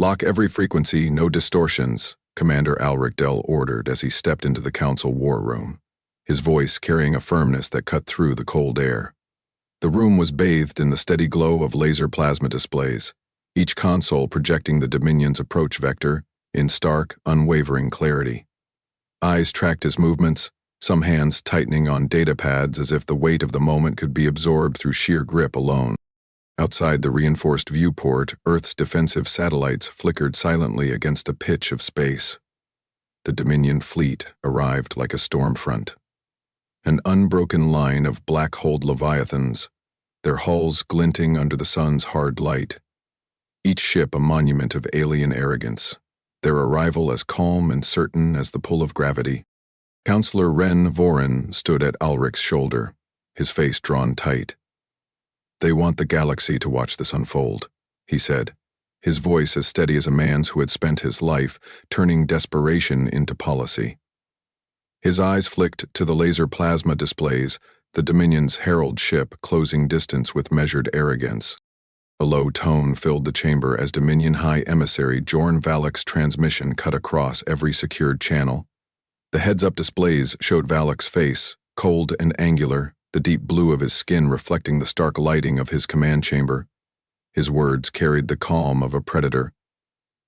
Lock every frequency, no distortions, Commander Alric Del ordered as he stepped into the council war room, his voice carrying a firmness that cut through the cold air. The room was bathed in the steady glow of laser plasma displays, each console projecting the Dominion's approach vector in stark, unwavering clarity. Eyes tracked his movements, some hands tightening on data pads as if the weight of the moment could be absorbed through sheer grip alone. Outside the reinforced viewport, Earth's defensive satellites flickered silently against a pitch of space. The Dominion fleet arrived like a storm front. An unbroken line of black-hulled leviathans, their hulls glinting under the sun's hard light. Each ship a monument of alien arrogance, their arrival as calm and certain as the pull of gravity. Counselor Ren Vorin stood at Alric's shoulder, his face drawn tight. "They want the galaxy to watch this unfold," he said, his voice as steady as a man's who had spent his life turning desperation into policy. His eyes flicked to the laser plasma displays, the Dominion's herald ship closing distance with measured arrogance. A low tone filled the chamber as Dominion High Emissary Jorn Valak's transmission cut across every secured channel. The heads-up displays showed Valak's face, cold and angular, the deep blue of his skin reflecting the stark lighting of his command chamber. His words carried the calm of a predator.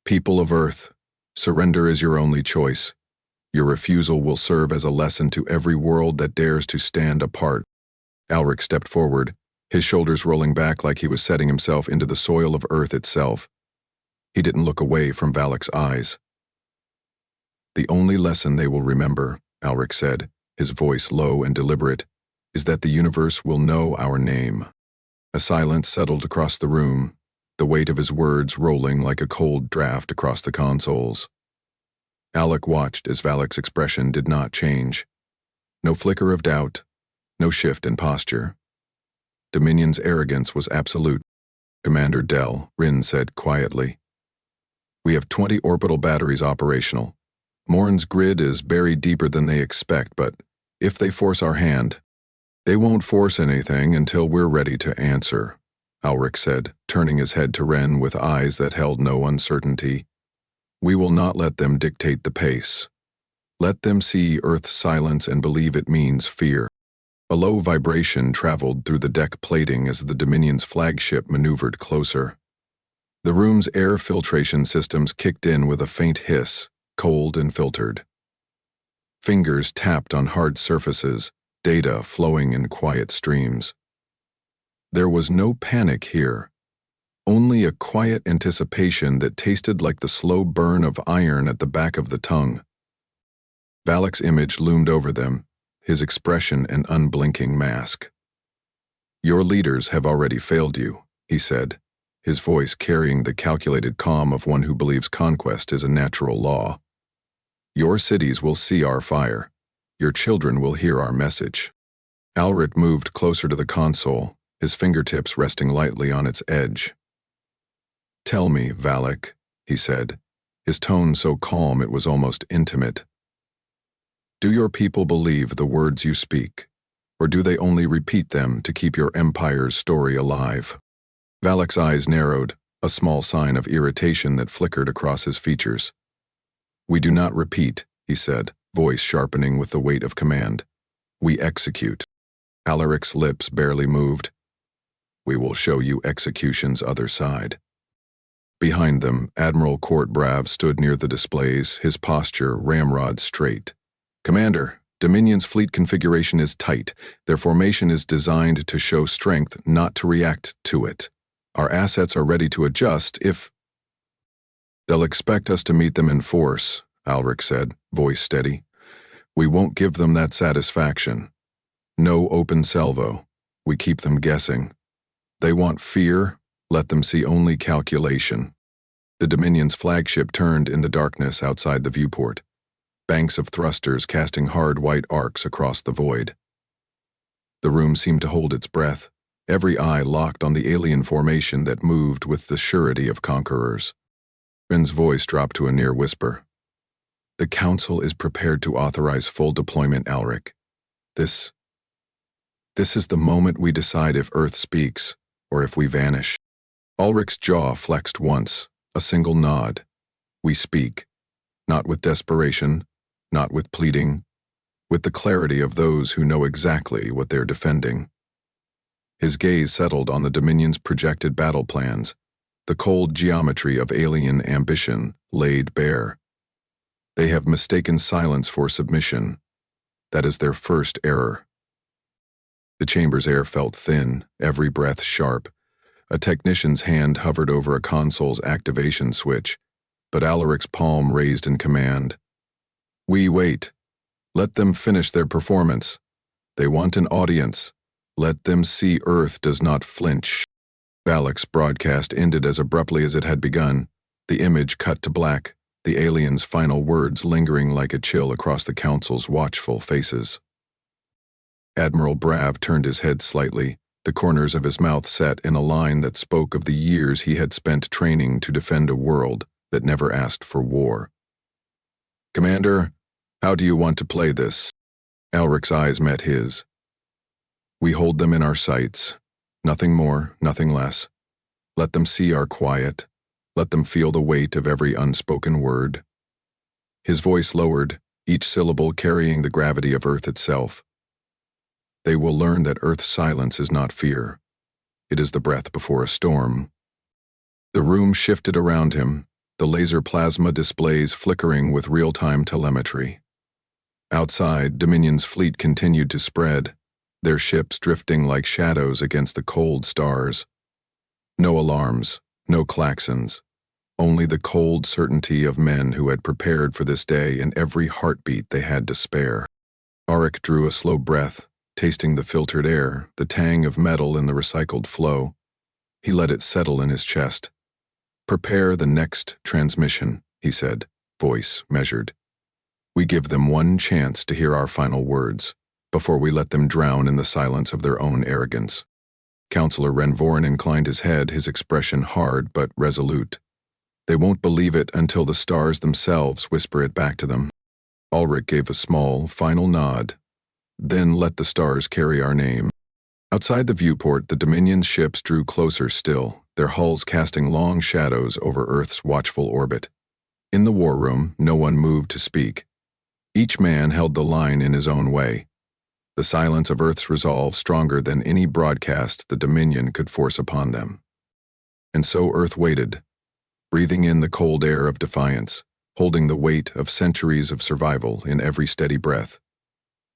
"People of Earth, surrender is your only choice. Your refusal will serve as a lesson to every world that dares to stand apart." Alric stepped forward, his shoulders rolling back like he was setting himself into the soil of Earth itself. He didn't look away from Valak's eyes. "The only lesson they will remember," Alric said, his voice low and deliberate, "is that the universe will know our name." A silence settled across the room, the weight of his words rolling like a cold draft across the consoles. Alec watched as Valak's expression did not change. No flicker of doubt, no shift in posture. Dominion's arrogance was absolute. "Commander Del," Rin said quietly, "we have 20 orbital batteries operational. Morin's grid is buried deeper than they expect, but if they force our hand, they won't force anything until we're ready to answer," Alric said, turning his head to Ren with eyes that held no uncertainty. "We will not let them dictate the pace. Let them see Earth's silence and believe it means fear." A low vibration traveled through the deck plating as the Dominion's flagship maneuvered closer. The room's air filtration systems kicked in with a faint hiss, cold and filtered. Fingers tapped on hard surfaces, data flowing in quiet streams. There was no panic here, only a quiet anticipation that tasted like the slow burn of iron at the back of the tongue. Valak's image loomed over them, his expression an unblinking mask. "Your leaders have already failed you," he said, his voice carrying the calculated calm of one who believes conquest is a natural law. "Your cities will see our fire. Your children will hear our message." Alric moved closer to the console, his fingertips resting lightly on its edge. "Tell me, Valak," he said, his tone so calm it was almost intimate. "Do your people believe the words you speak, or do they only repeat them to keep your empire's story alive?" Valak's eyes narrowed, a small sign of irritation that flickered across his features. "We do not repeat," he said, voice sharpening with the weight of command. "We execute." Alaric's lips barely moved. "We will show you execution's other side." Behind them, Admiral Court Brav stood near the displays, his posture ramrod straight. "Commander, Dominion's fleet configuration is tight. Their formation is designed to show strength, not to react to it. Our assets are ready to adjust if—" "They'll expect us to meet them in force," Alric said, voice steady. "We won't give them that satisfaction. No open salvo. We keep them guessing. They want fear. Let them see only calculation." The Dominion's flagship turned in the darkness outside the viewport, banks of thrusters casting hard white arcs across the void. The room seemed to hold its breath, every eye locked on the alien formation that moved with the surety of conquerors. Ren's voice dropped to a near whisper. "The Council is prepared to authorize full deployment, Alric. This is the moment we decide if Earth speaks, or if we vanish." Ulrich's jaw flexed once, a single nod. We speak, not with desperation, not with pleading, with the clarity of those who know exactly what they're defending. His gaze settled on the Dominion's projected battle plans, the cold geometry of alien ambition laid bare. They have mistaken silence for submission. That is their first error. The chamber's air felt thin, every breath sharp. A technician's hand hovered over a console's activation switch, but Alaric's palm raised in command. We wait. Let them finish their performance. They want an audience. Let them see Earth does not flinch. Alaric's broadcast ended as abruptly as it had begun, the image cut to black, the alien's final words lingering like a chill across the council's watchful faces. Admiral Brav turned his head slightly, the corners of his mouth set in a line that spoke of the years he had spent training to defend a world that never asked for war. Commander, how do you want to play this? Alaric's eyes met his. We hold them in our sights. Nothing more, nothing less. Let them see our quiet. Let them feel the weight of every unspoken word. His voice lowered, each syllable carrying the gravity of Earth itself. They will learn that Earth's silence is not fear. It is the breath before a storm. The room shifted around him, the laser plasma displays flickering with real-time telemetry. Outside, Dominion's fleet continued to spread, their ships drifting like shadows against the cold stars. No alarms, no klaxons, only the cold certainty of men who had prepared for this day and every heartbeat they had to spare. Alaric drew a slow breath, tasting the filtered air, the tang of metal in the recycled flow. He let it settle in his chest. Prepare the next transmission, he said, voice measured. We give them one chance to hear our final words, before we let them drown in the silence of their own arrogance. Counselor Renvorin inclined his head, his expression hard but resolute. They won't believe it until the stars themselves whisper it back to them. Ulrich gave a small, final nod. Then let the stars carry our name. Outside the viewport, the Dominion's ships drew closer still, their hulls casting long shadows over Earth's watchful orbit. In the war room, no one moved to speak. Each man held the line in his own way. The silence of Earth's resolve stronger than any broadcast the Dominion could force upon them. And so Earth waited, breathing in the cold air of defiance, holding the weight of centuries of survival in every steady breath.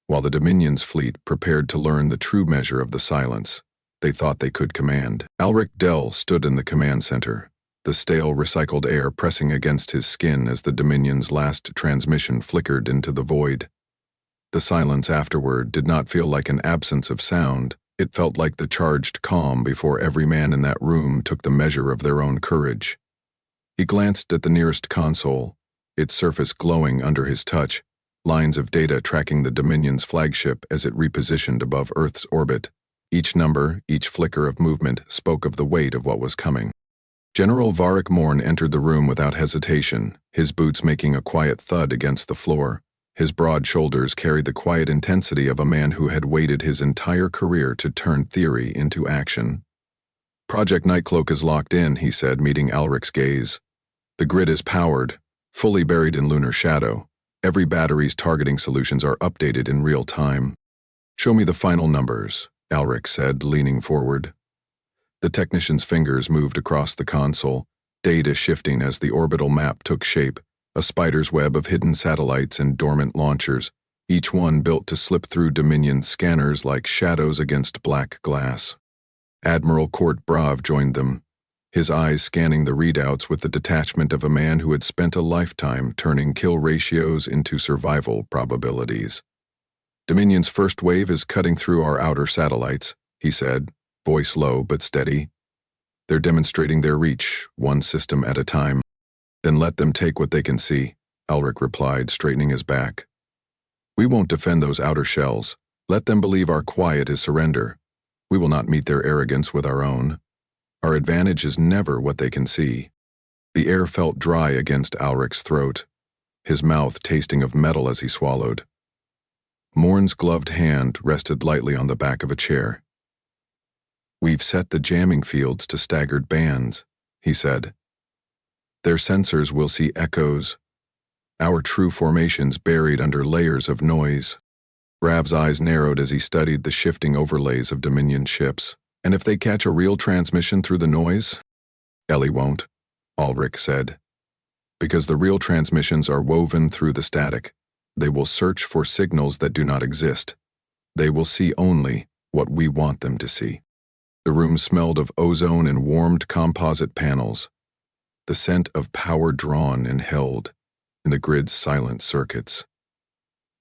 While the Dominion's fleet prepared to learn the true measure of the silence they thought they could command. Alaric Dell stood in the command center, the stale recycled air pressing against his skin as the Dominion's last transmission flickered into the void. The silence afterward did not feel like an absence of sound. It felt like the charged calm before every man in that room took the measure of their own courage. He glanced at the nearest console, its surface glowing under his touch, lines of data tracking the Dominion's flagship as it repositioned above Earth's orbit. Each number, each flicker of movement spoke of the weight of what was coming. General Varric Morn entered the room without hesitation, his boots making a quiet thud against the floor. His broad shoulders carried the quiet intensity of a man who had waited his entire career to turn theory into action. Project Nightcloak is locked in, he said, meeting Alric's gaze. The grid is powered, fully buried in lunar shadow. Every battery's targeting solutions are updated in real time. Show me the final numbers, Alric said, leaning forward. The technician's fingers moved across the console, data shifting as the orbital map took shape, a spider's web of hidden satellites and dormant launchers, each one built to slip through Dominion scanners like shadows against black glass. Admiral Court Brav joined them, his eyes scanning the readouts with the detachment of a man who had spent a lifetime turning kill ratios into survival probabilities. Dominion's first wave is cutting through our outer satellites, he said, voice low but steady. They're demonstrating their reach, one system at a time. Then let them take what they can see, Alric replied, straightening his back. We won't defend those outer shells. Let them believe our quiet is surrender. We will not meet their arrogance with our own. Our advantage is never what they can see. The air felt dry against Alric's throat, his mouth tasting of metal as he swallowed. Morn's gloved hand rested lightly on the back of a chair. We've set the jamming fields to staggered bands, he said. Their sensors will see echoes, our true formations buried under layers of noise. Brav's eyes narrowed as he studied the shifting overlays of Dominion ships. And if they catch a real transmission through the noise? Ellie won't, Ulrich said. Because the real transmissions are woven through the static. They will search for signals that do not exist. They will see only what we want them to see. The room smelled of ozone and warmed composite panels, the scent of power drawn and held in the grid's silent circuits.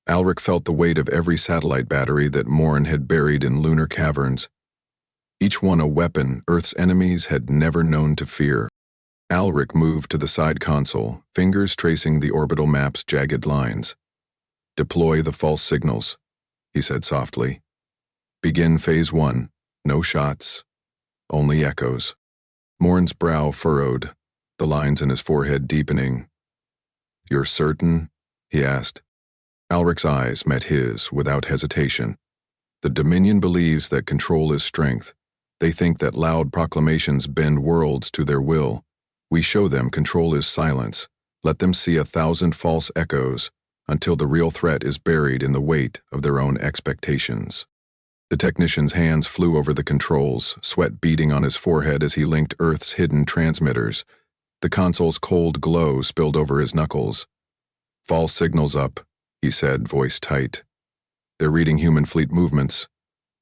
Ulrich felt the weight of every satellite battery that Morn had buried in lunar caverns, each one a weapon Earth's enemies had never known to fear. Ulrich moved to the side console, fingers tracing the orbital map's jagged lines. "Deploy the false signals," he said softly. "Begin Phase 1. No shots, only echoes." Morn's brow furrowed, the lines in his forehead deepening. "You're certain?" he asked. Ulrich's eyes met his without hesitation. "The Dominion believes that control is strength. They think that loud proclamations bend worlds to their will. We show them control is silence. Let them see 1,000 false echoes until the real threat is buried in the weight of their own expectations." The technician's hands flew over the controls, sweat beading on his forehead as he linked Earth's hidden transmitters. The console's cold glow spilled over his knuckles. "False signals up," he said, voice tight. "They're reading human fleet movements.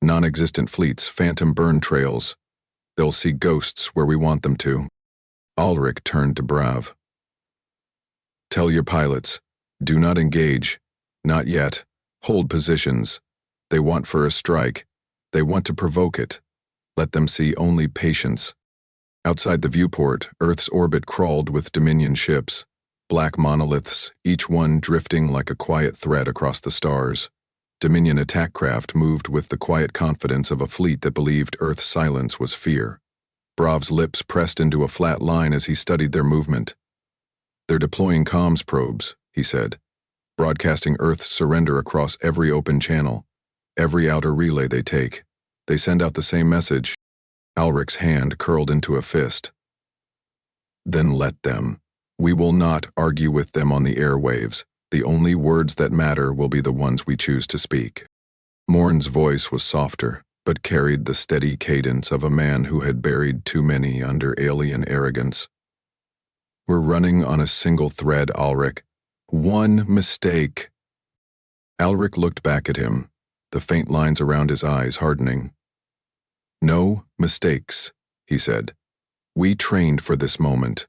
Non-existent fleets, phantom burn trails. They'll see ghosts where we want them to." Ulrich turned to Brav. "Tell your pilots, do not engage. Not yet. Hold positions. They want for a strike. They want to provoke it. Let them see only patience." Outside the viewport, Earth's orbit crawled with Dominion ships, black monoliths, each one drifting like a quiet thread across the stars. Dominion attack craft moved with the quiet confidence of a fleet that believed Earth's silence was fear. Brav's lips pressed into a flat line as he studied their movement. "They're deploying comms probes," he said, "broadcasting Earth's surrender across every open channel. Every outer relay they take, they send out the same message." Ulrich's hand curled into a fist. "Then let them. We will not argue with them on the airwaves. The only words that matter will be the ones we choose to speak." Morn's voice was softer, but carried the steady cadence of a man who had buried too many under alien arrogance. "We're running on a single thread, Ulrich. One mistake." Ulrich looked back at him, the faint lines around his eyes hardening. "No mistakes," he said. "We trained for this moment.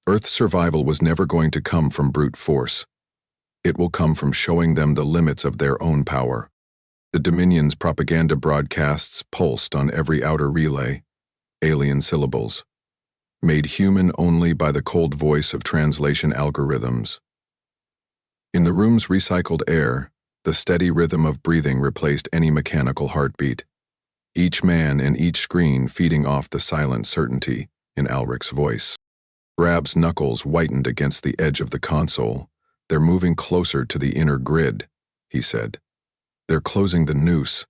Earth's survival was never going to come from brute force. It will come from showing them the limits of their own power." The Dominion's propaganda broadcasts pulsed on every outer relay, alien syllables, made human only by the cold voice of translation algorithms. In the room's recycled air, the steady rhythm of breathing replaced any mechanical heartbeat, each man and each screen feeding off the silent certainty in Ulrich's voice. Brav's knuckles whitened against the edge of the console. "They're moving closer to the inner grid," he said. "They're closing the noose,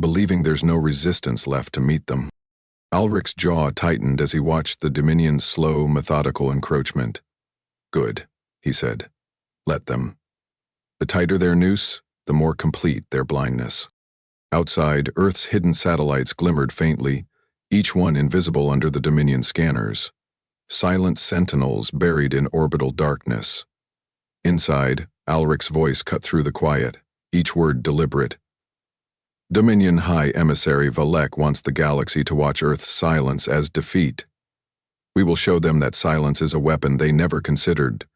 believing there's no resistance left to meet them." Ulrich's jaw tightened as he watched the Dominion's slow, methodical encroachment. "Good," he said. "Let them. The tighter their noose, the more complete their blindness." Outside, Earth's hidden satellites glimmered faintly, each one invisible under the Dominion scanners. Silent sentinels buried in orbital darkness. Inside, Ulrich's voice cut through the quiet, each word deliberate. "Dominion High Emissary Valek wants the galaxy to watch Earth's silence as defeat. We will show them that silence is a weapon they never considered."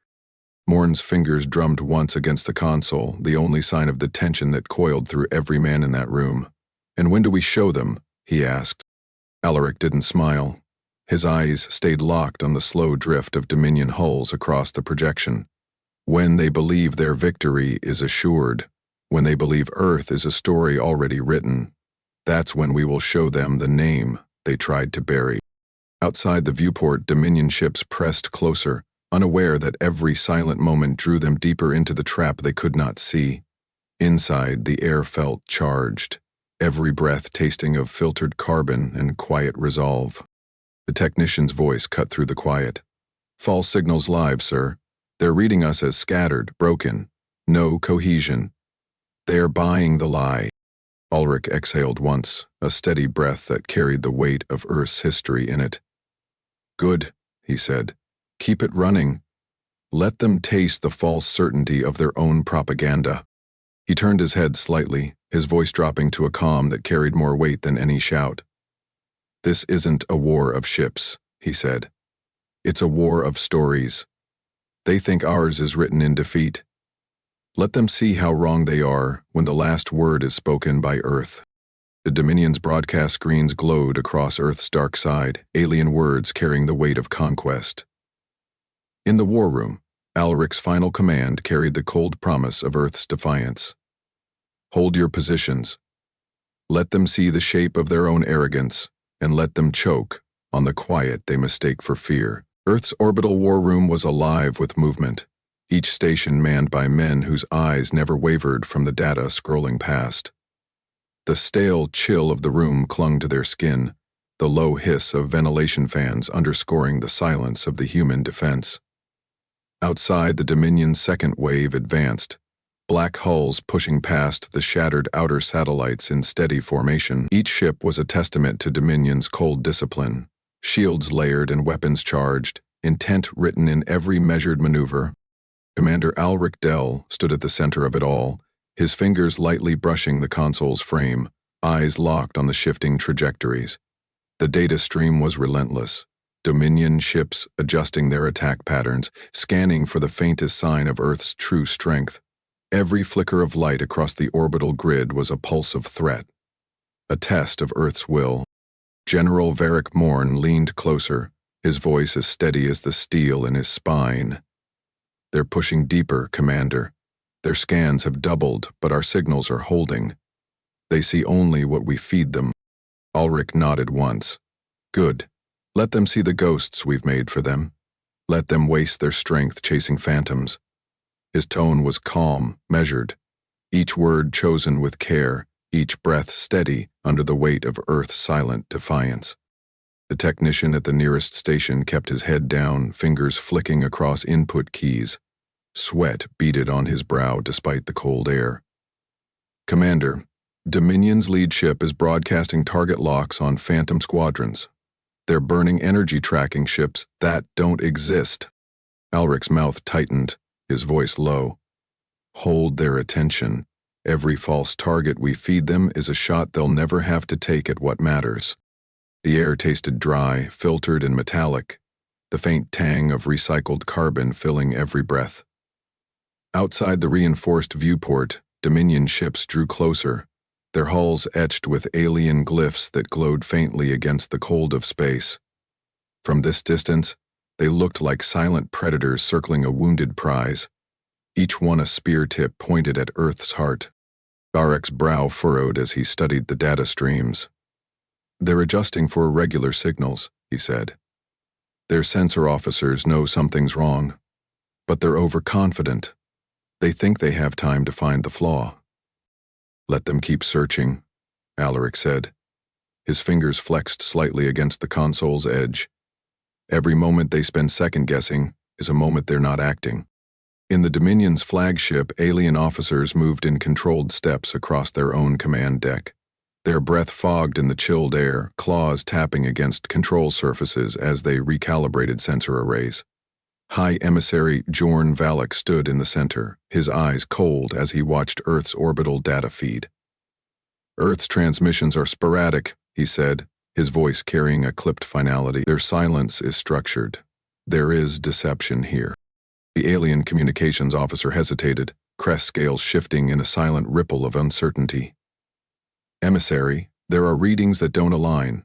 Morn's fingers drummed once against the console, the only sign of the tension that coiled through every man in that room. "And when do we show them?" he asked. Ulrich didn't smile. His eyes stayed locked on the slow drift of Dominion hulls across the projection. "When they believe their victory is assured, when they believe Earth is a story already written, that's when we will show them the name they tried to bury." Outside the viewport, Dominion ships pressed closer, unaware that every silent moment drew them deeper into the trap they could not see. Inside, the air felt charged, every breath tasting of filtered carbon and quiet resolve. The technician's voice cut through the quiet. False signals live, sir. They're reading us as scattered, broken. No cohesion. They are buying the lie. Ulrich exhaled once, a steady breath that carried the weight of Earth's history in it. Good, he said. Keep it running. Let them taste the false certainty of their own propaganda. He turned his head slightly, his voice dropping to a calm that carried more weight than any shout. This isn't a war of ships, he said. It's a war of stories. They think ours is written in defeat. Let them see how wrong they are when the last word is spoken by Earth. The Dominion's broadcast screens glowed across Earth's dark side, alien words carrying the weight of conquest. In the war room, Alric's final command carried the cold promise of Earth's defiance. Hold your positions. Let them see the shape of their own arrogance, and let them choke on the quiet they mistake for fear. Earth's orbital war room was alive with movement, each station manned by men whose eyes never wavered from the data scrolling past. The stale chill of the room clung to their skin, the low hiss of ventilation fans underscoring the silence of the human defense. Outside, the Dominion's second wave advanced, black hulls pushing past the shattered outer satellites in steady formation. Each ship was a testament to Dominion's cold discipline, shields layered and weapons charged, intent written in every measured maneuver. Commander Alric Dell stood at the center of it all, his fingers lightly brushing the console's frame, eyes locked on the shifting trajectories. The data stream was relentless. Dominion ships adjusting their attack patterns, scanning for the faintest sign of Earth's true strength. Every flicker of light across the orbital grid was a pulse of threat, a test of Earth's will. General Varric Morn leaned closer, his voice as steady as the steel in his spine. They're pushing deeper, Commander. Their scans have doubled, but our signals are holding. They see only what we feed them. Ulrich nodded once. Good. Let them see the ghosts we've made for them. Let them waste their strength chasing phantoms. His tone was calm, measured, each word chosen with care, each breath steady under the weight of Earth's silent defiance. The technician at the nearest station kept his head down, fingers flicking across input keys. Sweat beaded on his brow despite the cold air. Commander, Dominion's lead ship is broadcasting target locks on Phantom squadrons. They're burning energy tracking ships that don't exist. Alric's mouth tightened, his voice low. Hold their attention. Every false target we feed them is a shot they'll never have to take at what matters. The air tasted dry, filtered and metallic, the faint tang of recycled carbon filling every breath. Outside the reinforced viewport, Dominion ships drew closer, their hulls etched with alien glyphs that glowed faintly against the cold of space. From this distance, they looked like silent predators circling a wounded prize, each one a spear tip pointed at Earth's heart. Garek's brow furrowed as he studied the data streams. They're adjusting for irregular signals, he said. Their sensor officers know something's wrong, but they're overconfident. They think they have time to find the flaw. Let them keep searching, Alaric said. His fingers flexed slightly against the console's edge. Every moment they spend second-guessing is a moment they're not acting. In the Dominion's flagship, alien officers moved in controlled steps across their own command deck. Their breath fogged in the chilled air, claws tapping against control surfaces as they recalibrated sensor arrays. High Emissary Jorn Valak stood in the center, his eyes cold as he watched Earth's orbital data feed. Earth's transmissions are sporadic, he said, his voice carrying a clipped finality. Their silence is structured. There is deception here. The alien communications officer hesitated, crest scales shifting in a silent ripple of uncertainty. Emissary, there are readings that don't align,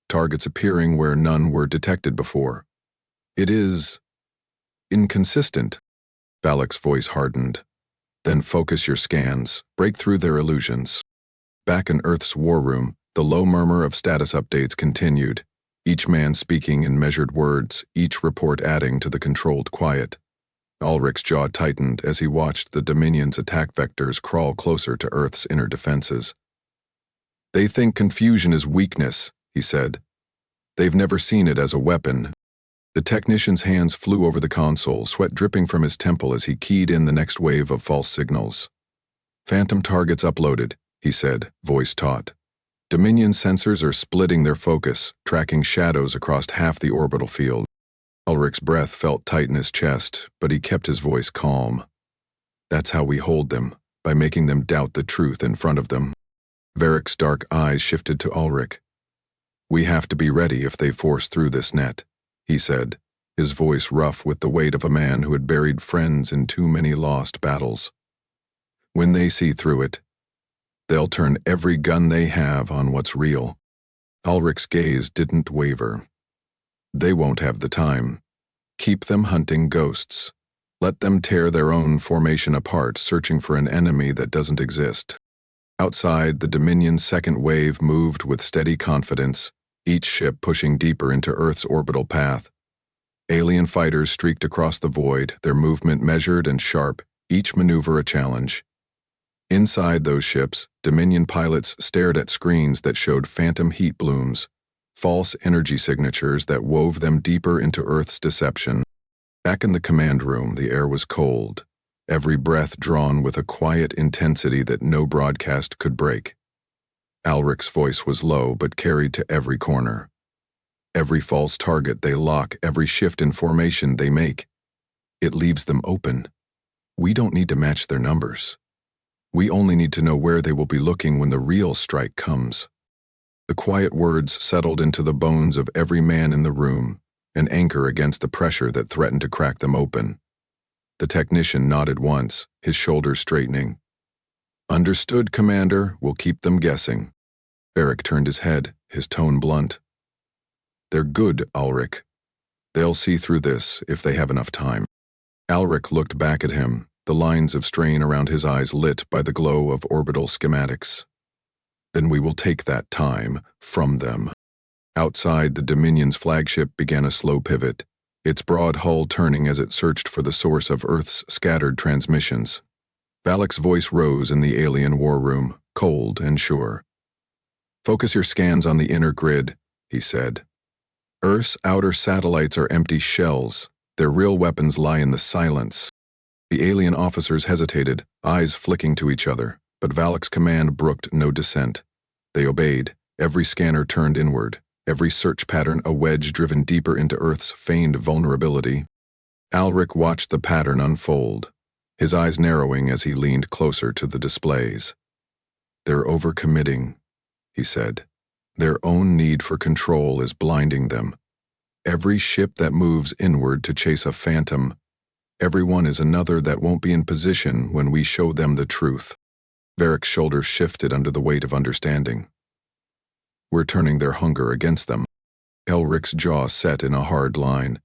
targets appearing where none were detected before. It is inconsistent. Valak's voice hardened. Then focus your scans, break through their illusions. Back in Earth's war room, the low murmur of status updates continued, each man speaking in measured words, each report adding to the controlled quiet. Ulrich's jaw tightened as he watched the Dominion's attack vectors crawl closer to Earth's inner defenses. They think confusion is weakness, he said. They've never seen it as a weapon. The technician's hands flew over the console, sweat dripping from his temple as he keyed in the next wave of false signals. "Phantom targets uploaded," he said, voice taut. "Dominion sensors are splitting their focus, tracking shadows across half the orbital field." Ulrich's breath felt tight in his chest, but he kept his voice calm. "That's how we hold them, by making them doubt the truth in front of them." Varick's dark eyes shifted to Ulrich. "We have to be ready if they force through this net," he said, his voice rough with the weight of a man who had buried friends in too many lost battles. "When they see through it, they'll turn every gun they have on what's real." Ulrich's gaze didn't waver. "They won't have the time. Keep them hunting ghosts. Let them tear their own formation apart, searching for an enemy that doesn't exist." Outside, the Dominion's second wave moved with steady confidence, each ship pushing deeper into Earth's orbital path. Alien fighters streaked across the void, their movement measured and sharp, each maneuver a challenge. Inside those ships, Dominion pilots stared at screens that showed phantom heat blooms, false energy signatures that wove them deeper into Earth's deception. Back in the command room, the air was cold, every breath drawn with a quiet intensity that no broadcast could break. Ulrich's voice was low but carried to every corner. "Every false target they lock, every shift in formation they make, it leaves them open. We don't need to match their numbers. We only need to know where they will be looking when the real strike comes." The quiet words settled into the bones of every man in the room, an anchor against the pressure that threatened to crack them open. The technician nodded once, his shoulders straightening. "Understood, Commander. We'll keep them guessing." Varick turned his head, his tone blunt. "They're good, Ulrich. They'll see through this if they have enough time." Ulrich looked back at him, the lines of strain around his eyes lit by the glow of orbital schematics. "Then we will take that time from them." Outside, the Dominion's flagship began a slow pivot, its broad hull turning as it searched for the source of Earth's scattered transmissions. Valak's voice rose in the alien war room, cold and sure. "Focus your scans on the inner grid," he said. "Earth's outer satellites are empty shells. Their real weapons lie in the silence." The alien officers hesitated, eyes flicking to each other, but Valak's command brooked no dissent. They obeyed, every scanner turned inward, every search pattern a wedge driven deeper into Earth's feigned vulnerability. Ulrich watched the pattern unfold, his eyes narrowing as he leaned closer to the displays. "They're overcommitting," he said. "Their own need for control is blinding them. Every ship that moves inward to chase a phantom, everyone is another that won't be in position when we show them the truth." Varick's shoulders shifted under the weight of understanding. "We're turning their hunger against them." Ulrich's jaw set in a hard line.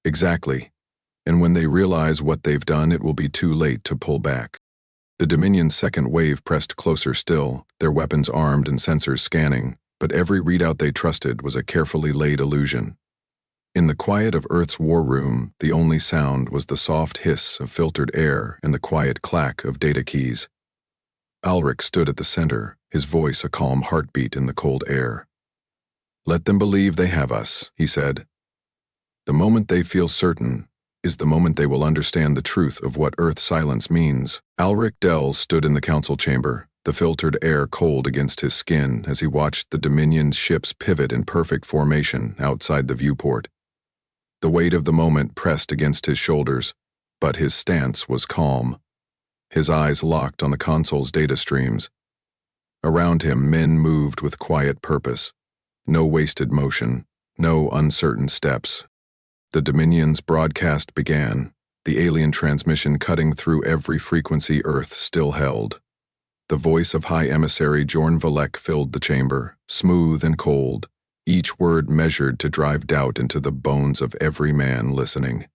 "Exactly. And when they realize what they've done, it will be too late to pull back." The Dominion's second wave pressed closer still, their weapons armed and sensors scanning, but every readout they trusted was a carefully laid illusion. In the quiet of Earth's war room, the only sound was the soft hiss of filtered air and the quiet clack of data keys. Ulrich stood at the center, his voice a calm heartbeat in the cold air. "Let them believe they have us," he said. "The moment they feel certain is the moment they will understand the truth of what Earth silence means." Ulrich Dell stood in the council chamber, the filtered air cold against his skin as he watched the Dominion ships pivot in perfect formation outside the viewport. The weight of the moment pressed against his shoulders, but his stance was calm. His eyes locked on the console's data streams. Around him, men moved with quiet purpose. No wasted motion, no uncertain steps. The Dominion's broadcast began, the alien transmission cutting through every frequency Earth still held. The voice of High Emissary Jorn Valek filled the chamber, smooth and cold, each word measured to drive doubt into the bones of every man listening.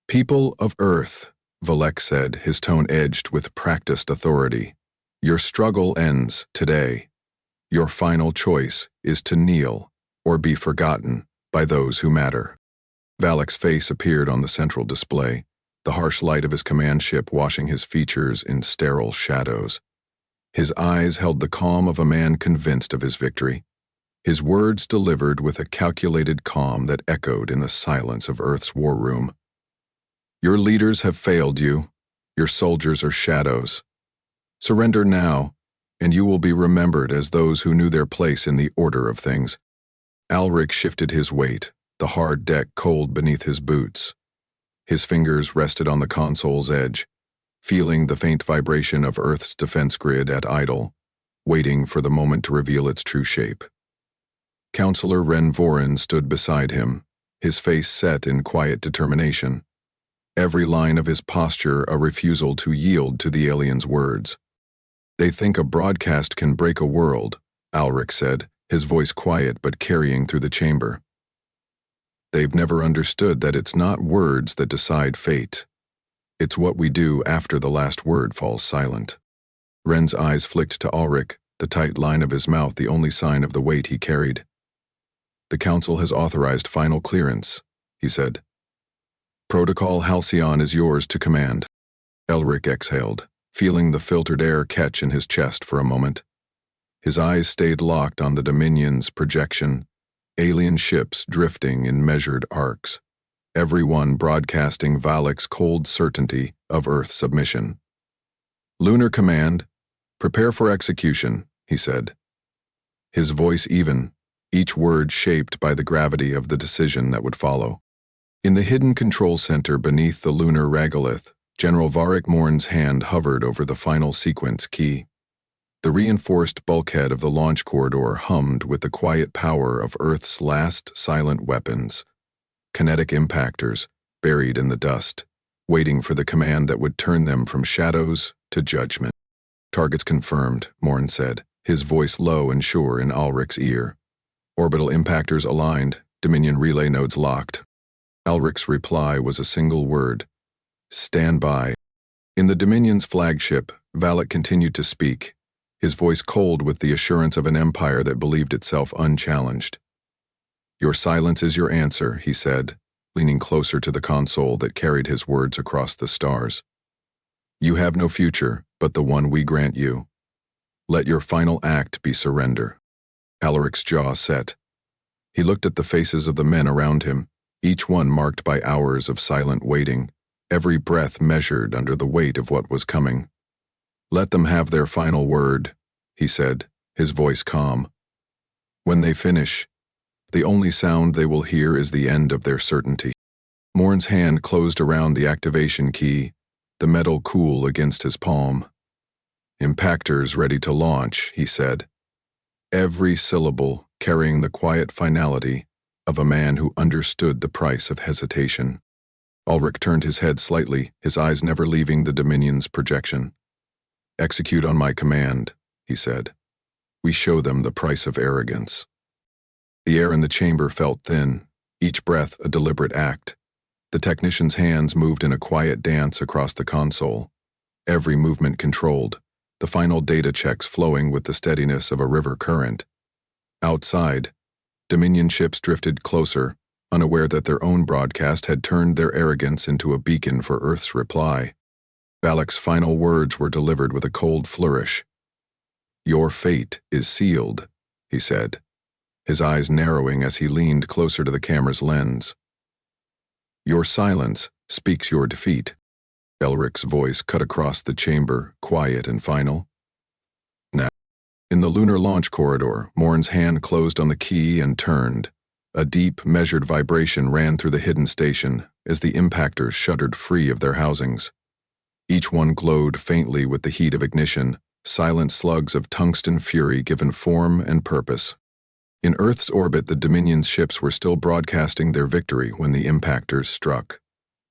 "People of Earth," Valek said, his tone edged with practiced authority, "your struggle ends today. Your final choice is to kneel or be forgotten by those who matter." Valek's face appeared on the central display, the harsh light of his command ship washing his features in sterile shadows. His eyes held the calm of a man convinced of his victory. his words delivered with a calculated calm that echoed in the silence of Earth's war room. Your leaders have failed you. Your soldiers are shadows. Surrender now, and you will be remembered as those who knew their place in the order of things. Alric shifted his weight, the hard deck cold beneath his boots. His fingers rested on the console's edge, feeling the faint vibration of Earth's defense grid at idle, waiting for the moment to reveal its true shape. Counselor Ren Vorin stood beside him, his face set in quiet determination. Every line of his posture a refusal to yield to the alien's words. They think a broadcast can break a world, Alric said, his voice quiet but carrying through the chamber. They've never understood that it's not words that decide fate. It's what we do after the last word falls silent. Ren's eyes flicked to Alric, the tight line of his mouth the only sign of the weight he carried. The Council has authorized final clearance, he said. Protocol Halcyon is yours to command. Elric exhaled, feeling the filtered air catch in his chest for a moment. His eyes stayed locked on the Dominion's projection, alien ships drifting in measured arcs, every one broadcasting Valak's cold certainty of Earth submission. Lunar Command, prepare for execution, he said. His voice even, each word shaped by the gravity of the decision that would follow. In the hidden control center beneath the lunar regolith, General Varric Morn's hand hovered over the final sequence key. The reinforced bulkhead of the launch corridor hummed with the quiet power of Earth's last silent weapons. Kinetic impactors, buried in the dust, waiting for the command that would turn them from shadows to judgment. Targets confirmed, Morn said, his voice low and sure in Alric's ear. Orbital impactors aligned, Dominion relay nodes locked. Alric's reply was a single word. Stand by. In the Dominion's flagship, Valak continued to speak, his voice cold with the assurance of an empire that believed itself unchallenged. Your silence is your answer, he said, leaning closer to the console that carried his words across the stars. You have no future, but the one we grant you. Let your final act be surrender. Alaric's jaw set. He looked at the faces of the men around him, each one marked by hours of silent waiting, every breath measured under the weight of what was coming. Let them have their final word, he said, his voice calm. When they finish, the only sound they will hear is the end of their certainty. Morn's hand closed around the activation key, the metal cool against his palm. Impactors ready to launch, he said, every syllable carrying the quiet finality of a man who understood the price of hesitation. Ulrich turned his head slightly, his eyes never leaving the Dominion's projection. Execute on my command, he said. We show them the price of arrogance. The air in the chamber felt thin, each breath a deliberate act. The technician's hands moved in a quiet dance across the console, every movement controlled, the final data checks flowing with the steadiness of a river current. Outside, Dominion ships drifted closer, unaware that their own broadcast had turned their arrogance into a beacon for Earth's reply. Valak's final words were delivered with a cold flourish. Your fate is sealed, he said, his eyes narrowing as he leaned closer to the camera's lens. Your silence speaks your defeat. Elric's voice cut across the chamber, quiet and final. Now, in the lunar launch corridor, Morn's hand closed on the key and turned. A deep, measured vibration ran through the hidden station as the impactors shuddered free of their housings. Each one glowed faintly with the heat of ignition, silent slugs of tungsten fury given form and purpose. In Earth's orbit, the Dominion's ships were still broadcasting their victory when the impactors struck.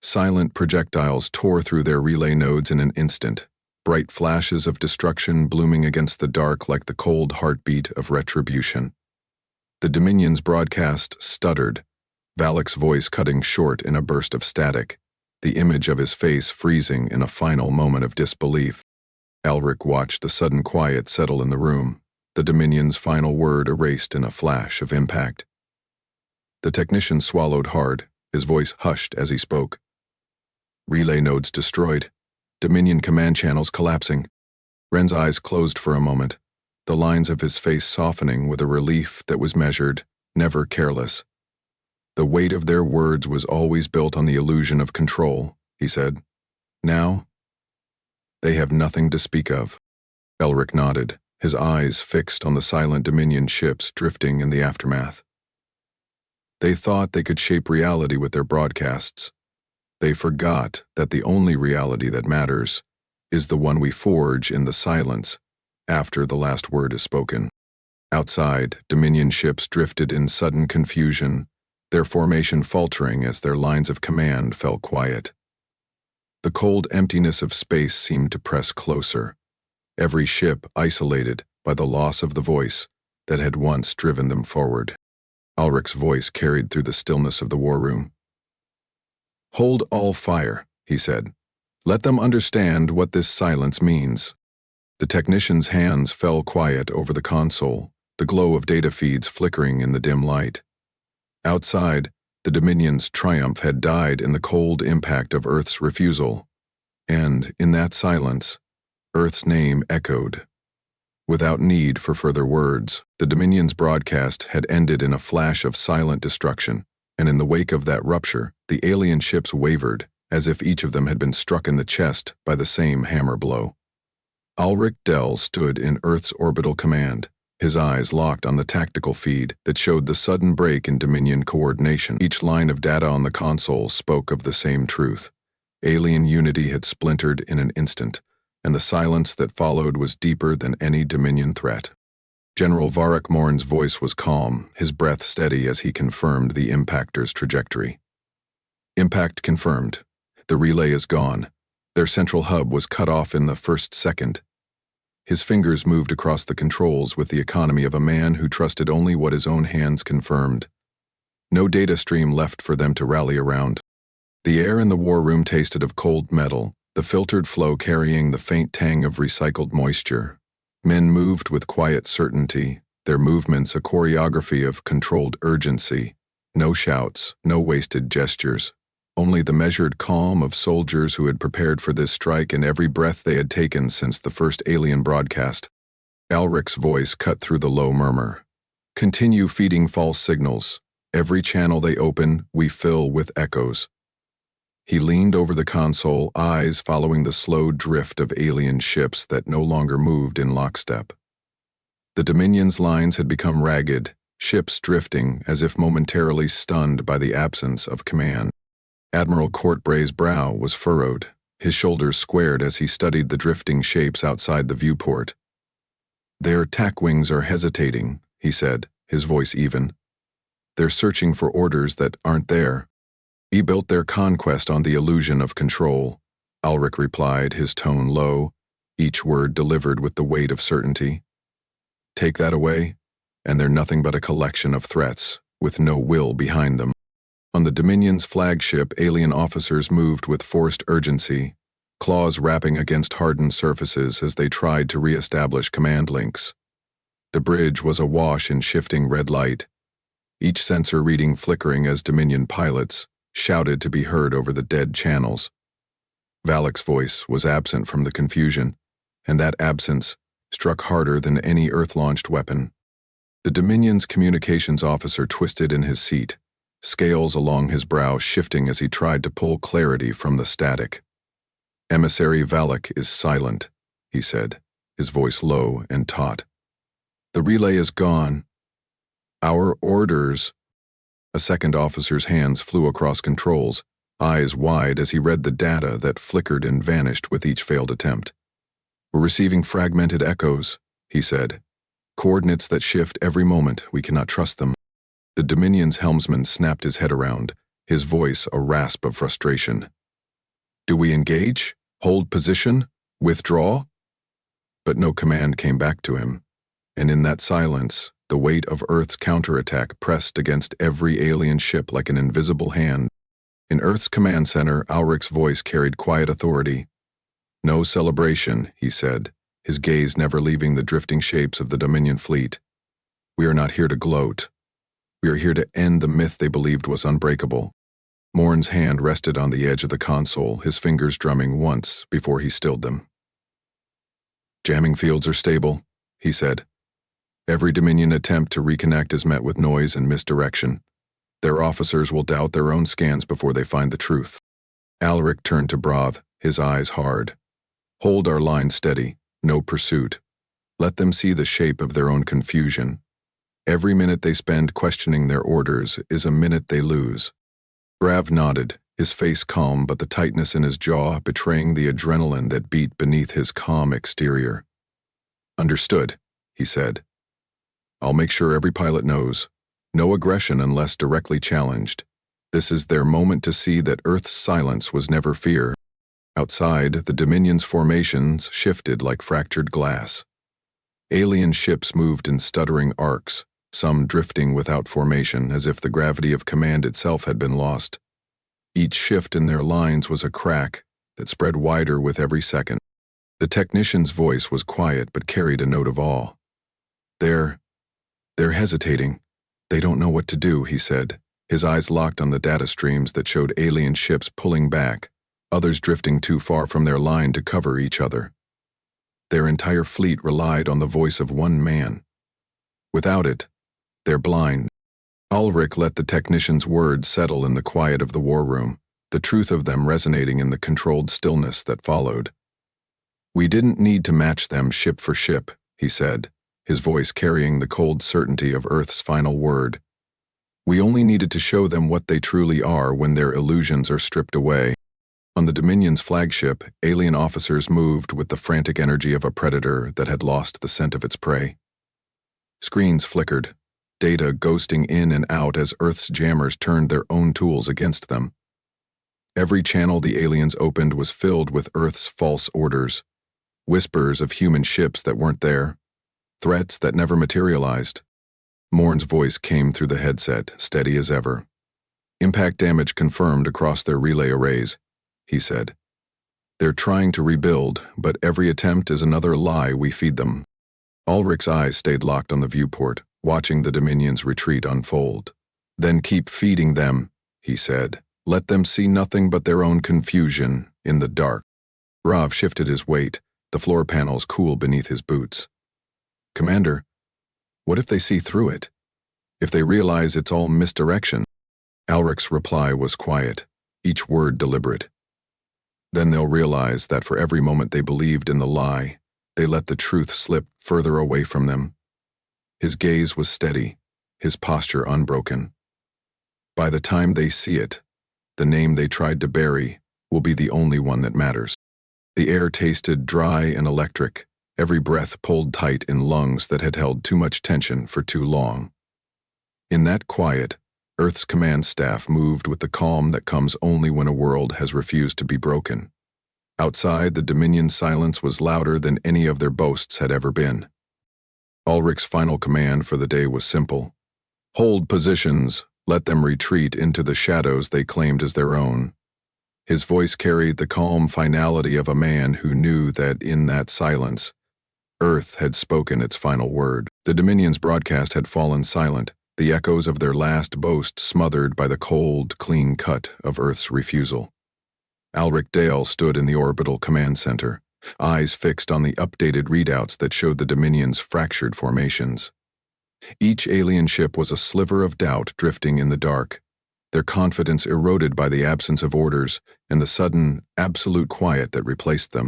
Silent projectiles tore through their relay nodes in an instant, bright flashes of destruction blooming against the dark like the cold heartbeat of retribution. The Dominion's broadcast stuttered, Valak's voice cutting short in a burst of static, the image of his face freezing in a final moment of disbelief. Alric watched the sudden quiet settle in the room, the Dominion's final word erased in a flash of impact. The technician swallowed hard, his voice hushed as he spoke. Relay nodes destroyed, Dominion command channels collapsing. Ren's eyes closed for a moment, the lines of his face softening with a relief that was measured, never careless. The weight of their words was always built on the illusion of control, he said. Now, they have nothing to speak of. Elric nodded, his eyes fixed on the silent Dominion ships drifting in the aftermath. They thought they could shape reality with their broadcasts. They forgot that the only reality that matters is the one we forge in the silence after the last word is spoken. Outside, Dominion ships drifted in sudden confusion, their formation faltering as their lines of command fell quiet. The cold emptiness of space seemed to press closer, every ship isolated by the loss of the voice that had once driven them forward. Alric's voice carried through the stillness of the war room. "Hold all fire," he said. "Let them understand what this silence means." The technician's hands fell quiet over the console, the glow of data feeds flickering in the dim light. Outside, the Dominion's triumph had died in the cold impact of Earth's refusal, and, in that silence, Earth's name echoed. Without need for further words, the Dominion's broadcast had ended in a flash of silent destruction, and in the wake of that rupture, the alien ships wavered, as if each of them had been struck in the chest by the same hammer blow. Alric Dell stood in Earth's orbital command, his eyes locked on the tactical feed that showed the sudden break in Dominion coordination. Each line of data on the console spoke of the same truth. Alien unity had splintered in an instant, and the silence that followed was deeper than any Dominion threat. General Varric Morn's voice was calm, his breath steady as he confirmed the impactor's trajectory. "Impact confirmed. The relay is gone. Their central hub was cut off in the first second." His fingers moved across the controls with the economy of a man who trusted only what his own hands confirmed. No data stream left for them to rally around. The air in the war room tasted of cold metal, the filtered flow carrying the faint tang of recycled moisture. Men moved with quiet certainty, their movements a choreography of controlled urgency. No shouts, no wasted gestures. Only the measured calm of soldiers who had prepared for this strike and every breath they had taken since the first alien broadcast. Alric's voice cut through the low murmur. "Continue feeding false signals. Every channel they open, we fill with echoes." He leaned over the console, eyes following the slow drift of alien ships that no longer moved in lockstep. The Dominion's lines had become ragged, ships drifting as if momentarily stunned by the absence of command. Admiral Courtbray's brow was furrowed, his shoulders squared as he studied the drifting shapes outside the viewport. "Their tack wings are hesitating," he said, his voice even. "They're searching for orders that aren't there." "We built their conquest on the illusion of control," Alric replied, his tone low, each word delivered with the weight of certainty. "Take that away, and they're nothing but a collection of threats, with no will behind them." On the Dominion's flagship, alien officers moved with forced urgency, claws rapping against hardened surfaces as they tried to re-establish command links. The bridge was awash in shifting red light, each sensor reading flickering as Dominion pilots shouted to be heard over the dead channels. Valak's voice was absent from the confusion, and that absence struck harder than any Earth-launched weapon. The Dominion's communications officer twisted in his seat, scales along his brow shifting as he tried to pull clarity from the static. "Emissary Valak is silent," he said, his voice low and taut. "The relay is gone. Our orders—" A second officer's hands flew across controls, eyes wide as he read the data that flickered and vanished with each failed attempt. "We're receiving fragmented echoes," he said. "Coordinates that shift every moment. We cannot trust them." The Dominion's helmsman snapped his head around, his voice a rasp of frustration. "Do we engage? Hold position? Withdraw?" But no command came back to him, and in that silence, the weight of Earth's counterattack pressed against every alien ship like an invisible hand. In Earth's command center, Alric's voice carried quiet authority. "No celebration," he said, his gaze never leaving the drifting shapes of the Dominion fleet. "We are not here to gloat. We are here to end the myth they believed was unbreakable." Morn's hand rested on the edge of the console, his fingers drumming once before he stilled them. "Jamming fields are stable," he said, Every Dominion attempt to reconnect is met with noise and misdirection. Their officers will doubt their own scans before they find the truth. Alric turned to Brav, his eyes hard. Hold our line steady, no pursuit. Let them see the shape of their own confusion. Every minute they spend questioning their orders is a minute they lose. Brav nodded, his face calm but the tightness in his jaw betraying the adrenaline that beat beneath his calm exterior. Understood, he said. I'll make sure every pilot knows. No aggression unless directly challenged. This is their moment to see that Earth's silence was never fear. Outside, the Dominion's formations shifted like fractured glass. Alien ships moved in stuttering arcs, some drifting without formation as if the gravity of command itself had been lost. Each shift in their lines was a crack that spread wider with every second. The technician's voice was quiet but carried a note of awe. They're hesitating. They don't know what to do, he said, his eyes locked on the data streams that showed alien ships pulling back, others drifting too far from their line to cover each other. Their entire fleet relied on the voice of one man. Without it, they're blind. Ulrich let the technician's words settle in the quiet of the war room, the truth of them resonating in the controlled stillness that followed. We didn't need to match them ship for ship, he said, his voice carrying the cold certainty of Earth's final word. We only needed to show them what they truly are when their illusions are stripped away. On the Dominion's flagship, alien officers moved with the frantic energy of a predator that had lost the scent of its prey. Screens flickered, data ghosting in and out as Earth's jammers turned their own tools against them. Every channel the aliens opened was filled with Earth's false orders, whispers of human ships that weren't there, threats that never materialized. Morn's voice came through the headset, steady as ever. Impact damage confirmed across their relay arrays, he said. They're trying to rebuild, but every attempt is another lie we feed them. Ulrich's eyes stayed locked on the viewport, watching the Dominion's retreat unfold. Then keep feeding them, he said. Let them see nothing but their own confusion in the dark. Rav shifted his weight, the floor panels cool beneath his boots. Commander, what if they see through it? If they realize it's all misdirection? Ulrich's reply was quiet, each word deliberate. Then they'll realize that for every moment they believed in the lie, they let the truth slip further away from them. His gaze was steady, his posture unbroken. By the time they see it, the name they tried to bury will be the only one that matters. The air tasted dry and electric, every breath pulled tight in lungs that had held too much tension for too long. In that quiet, Earth's command staff moved with the calm that comes only when a world has refused to be broken. Outside, the Dominion silence was louder than any of their boasts had ever been. Ulrich's final command for the day was simple. Hold positions, let them retreat into the shadows they claimed as their own. His voice carried the calm finality of a man who knew that in that silence, Earth had spoken its final word. The Dominion's broadcast had fallen silent, the echoes of their last boast smothered by the cold, clean cut of Earth's refusal. Ulrich Dale stood in the orbital command center, eyes fixed on the updated readouts that showed the Dominion's fractured formations. Each alien ship was a sliver of doubt drifting in the dark, their confidence eroded by the absence of orders and the sudden, absolute quiet that replaced them.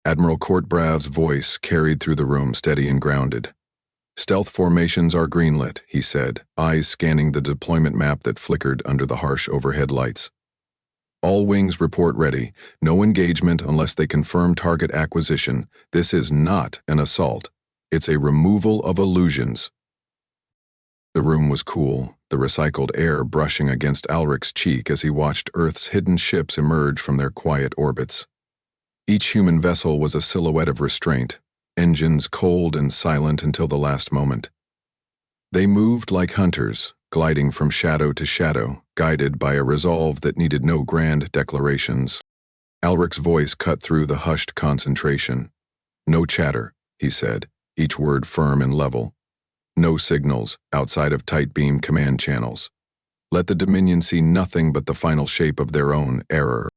Admiral Courtbrav's voice carried through the room steady and grounded. Stealth formations are greenlit, he said, eyes scanning the deployment map that flickered under the harsh overhead lights. All wings report ready, no engagement unless they confirm target acquisition. This is not an assault. It's a removal of illusions. The room was cool, the recycled air brushing against Ulrich's cheek as he watched Earth's hidden ships emerge from their quiet orbits. Each human vessel was a silhouette of restraint, engines cold and silent until the last moment. They moved like hunters, gliding from shadow to shadow, guided by a resolve that needed no grand declarations. Ulrich's voice cut through the hushed concentration. No chatter, he said, each word firm and level. No signals outside of tight-beam command channels. Let the Dominion see nothing but the final shape of their own error.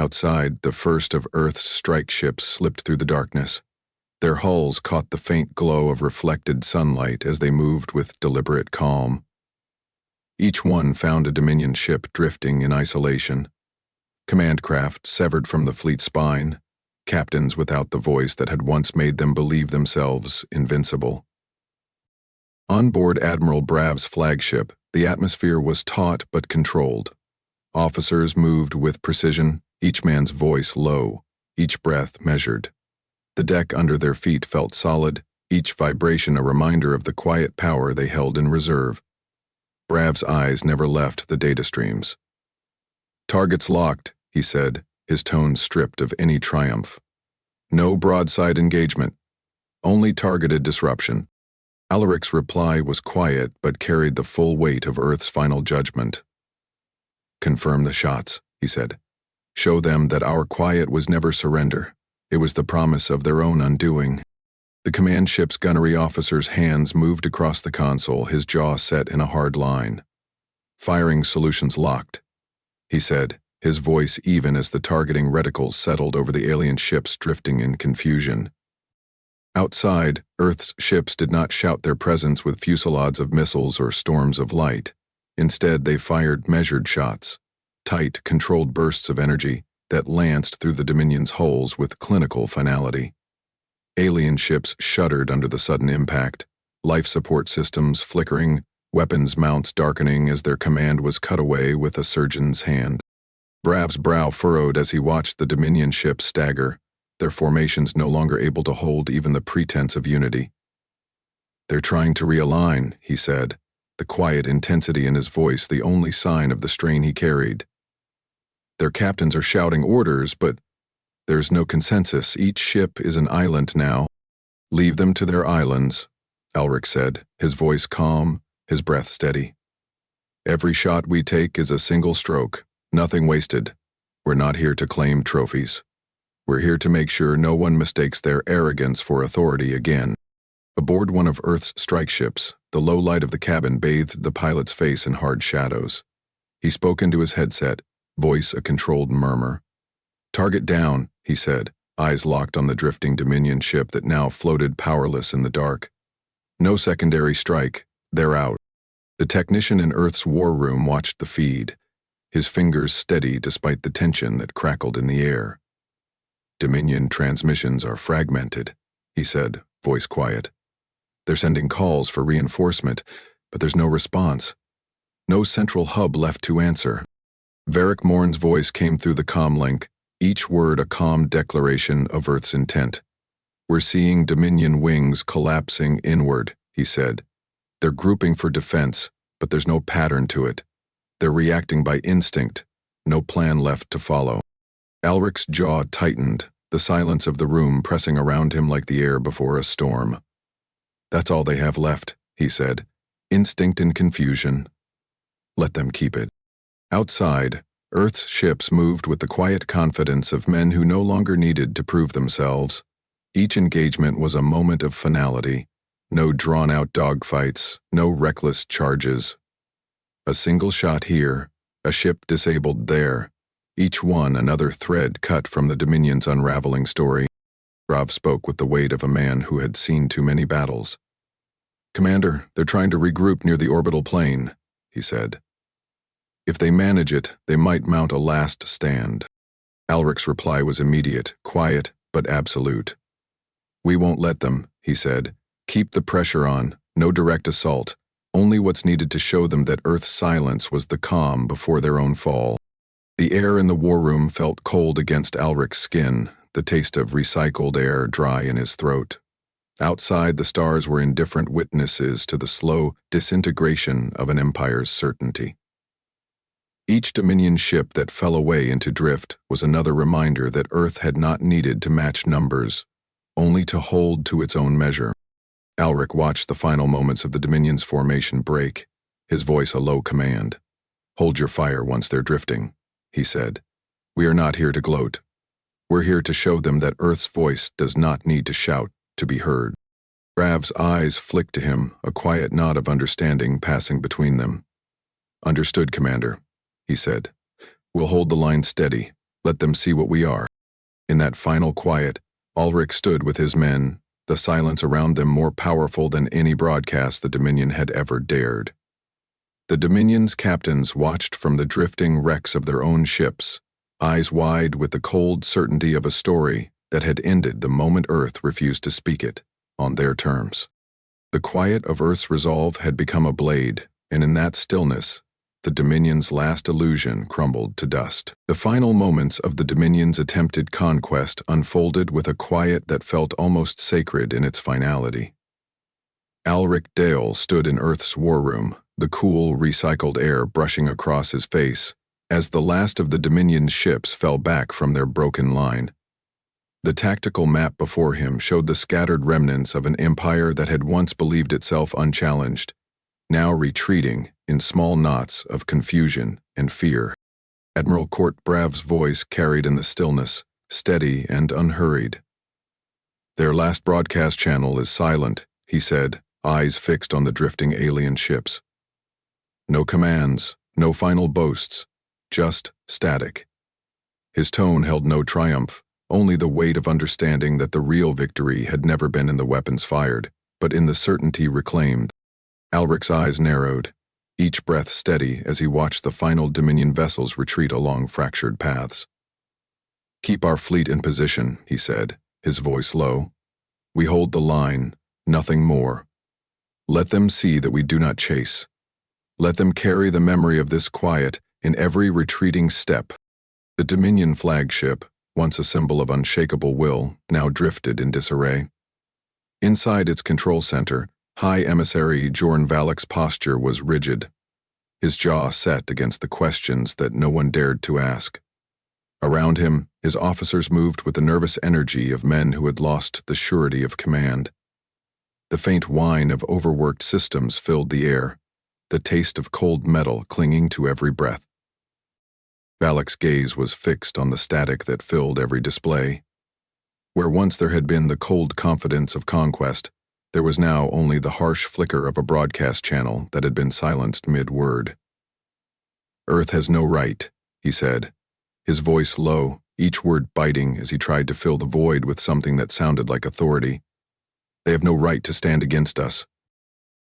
Outside, the first of Earth's strike ships slipped through the darkness. Their hulls caught the faint glow of reflected sunlight as they moved with deliberate calm. Each one found a Dominion ship drifting in isolation. Command craft severed from the fleet's spine, captains without the voice that had once made them believe themselves invincible. On board Admiral Brav's flagship, the atmosphere was taut but controlled. Officers moved with precision, each man's voice low, each breath measured. The deck under their feet felt solid, each vibration a reminder of the quiet power they held in reserve. Brav's eyes never left the data streams. "Targets locked," he said, his tone stripped of any triumph. "No broadside engagement. Only targeted disruption." Alaric's reply was quiet but carried the full weight of Earth's final judgment. "Confirm the shots," he said. "Show them that our quiet was never surrender. It was the promise of their own undoing." The command ship's gunnery officer's hands moved across the console, his jaw set in a hard line. "Firing solutions locked," he said, his voice even as the targeting reticles settled over the alien ships drifting in confusion. Outside, Earth's ships did not shout their presence with fusillades of missiles or storms of light. Instead, they fired measured shots, tight, controlled bursts of energy that lanced through the Dominion's hulls with clinical finality. Alien ships shuddered under the sudden impact, life support systems flickering, weapons mounts darkening as their command was cut away with a surgeon's hand. Brav's brow furrowed as he watched the Dominion ships stagger, their formations no longer able to hold even the pretense of unity. "They're trying to realign," he said, the quiet intensity in his voice the only sign of the strain he carried. "Their captains are shouting orders, but there's no consensus. Each ship is an island now." "Leave them to their islands," Alric said, his voice calm, his breath steady. "Every shot we take is a single stroke, nothing wasted. We're not here to claim trophies. We're here to make sure no one mistakes their arrogance for authority again." Aboard one of Earth's strike ships, the low light of the cabin bathed the pilot's face in hard shadows. He spoke into his headset, voice a controlled murmur. "Target down," he said, eyes locked on the drifting Dominion ship that now floated powerless in the dark. "No secondary strike, they're out." The technician in Earth's war room watched the feed, his fingers steady despite the tension that crackled in the air. "Dominion transmissions are fragmented," he said, voice quiet. "They're sending calls for reinforcement, but there's no response. No central hub left to answer." Varric Morn's voice came through the comlink, each word a calm declaration of Earth's intent. "We're seeing Dominion wings collapsing inward," he said. "They're grouping for defense, but there's no pattern to it. They're reacting by instinct, no plan left to follow." Alric's jaw tightened, the silence of the room pressing around him like the air before a storm. "That's all they have left," he said. "Instinct and confusion. Let them keep it." Outside, Earth's ships moved with the quiet confidence of men who no longer needed to prove themselves. Each engagement was a moment of finality. No drawn-out dogfights, no reckless charges. A single shot here, a ship disabled there, each one another thread cut from the Dominion's unraveling story. Brav spoke with the weight of a man who had seen too many battles. "Commander, they're trying to regroup near the orbital plane," he said. "If they manage it, they might mount a last stand." Alric's reply was immediate, quiet, but absolute. "We won't let them," he said. "Keep the pressure on, no direct assault, only what's needed to show them that Earth's silence was the calm before their own fall." The air in the war room felt cold against Alric's skin, the taste of recycled air dry in his throat. Outside, the stars were indifferent witnesses to the slow disintegration of an empire's certainty. Each Dominion ship that fell away into drift was another reminder that Earth had not needed to match numbers, only to hold to its own measure. Alric watched the final moments of the Dominion's formation break, his voice a low command. "Hold your fire once they're drifting," he said. "We are not here to gloat. We're here to show them that Earth's voice does not need to shout to be heard." Brav's eyes flicked to him, a quiet nod of understanding passing between them. "Understood, Commander," he said. "We'll hold the line steady. Let them see what we are." In that final quiet, Ulrich stood with his men, the silence around them more powerful than any broadcast the Dominion had ever dared. The Dominion's captains watched from the drifting wrecks of their own ships, eyes wide with the cold certainty of a story that had ended the moment Earth refused to speak it, on their terms. The quiet of Earth's resolve had become a blade, and in that stillness, the Dominion's last illusion crumbled to dust. The final moments of the Dominion's attempted conquest unfolded with a quiet that felt almost sacred in its finality. Alric Dale stood in Earth's war room, the cool, recycled air brushing across his face, as the last of the Dominion's ships fell back from their broken line. The tactical map before him showed the scattered remnants of an empire that had once believed itself unchallenged, now retreating in small knots of confusion and fear. Admiral Court Brav's voice carried in the stillness, steady and unhurried. "Their last broadcast channel is silent," he said, eyes fixed on the drifting alien ships. "No commands, no final boasts, just static." His tone held no triumph, only the weight of understanding that the real victory had never been in the weapons fired, but in the certainty reclaimed. Alric's eyes narrowed, each breath steady as he watched the final Dominion vessels retreat along fractured paths. "Keep our fleet in position," he said, his voice low. "We hold the line, nothing more. Let them see that we do not chase. Let them carry the memory of this quiet in every retreating step." The Dominion flagship, once a symbol of unshakable will, now drifted in disarray. Inside its control center, High Emissary Jorn Valek's posture was rigid, his jaw set against the questions that no one dared to ask. Around him, his officers moved with the nervous energy of men who had lost the surety of command. The faint whine of overworked systems filled the air, the taste of cold metal clinging to every breath. Valek's gaze was fixed on the static that filled every display. Where once there had been the cold confidence of conquest, there was now only the harsh flicker of a broadcast channel that had been silenced mid-word. "Earth has no right," he said, his voice low, each word biting as he tried to fill the void with something that sounded like authority. "They have no right to stand against us."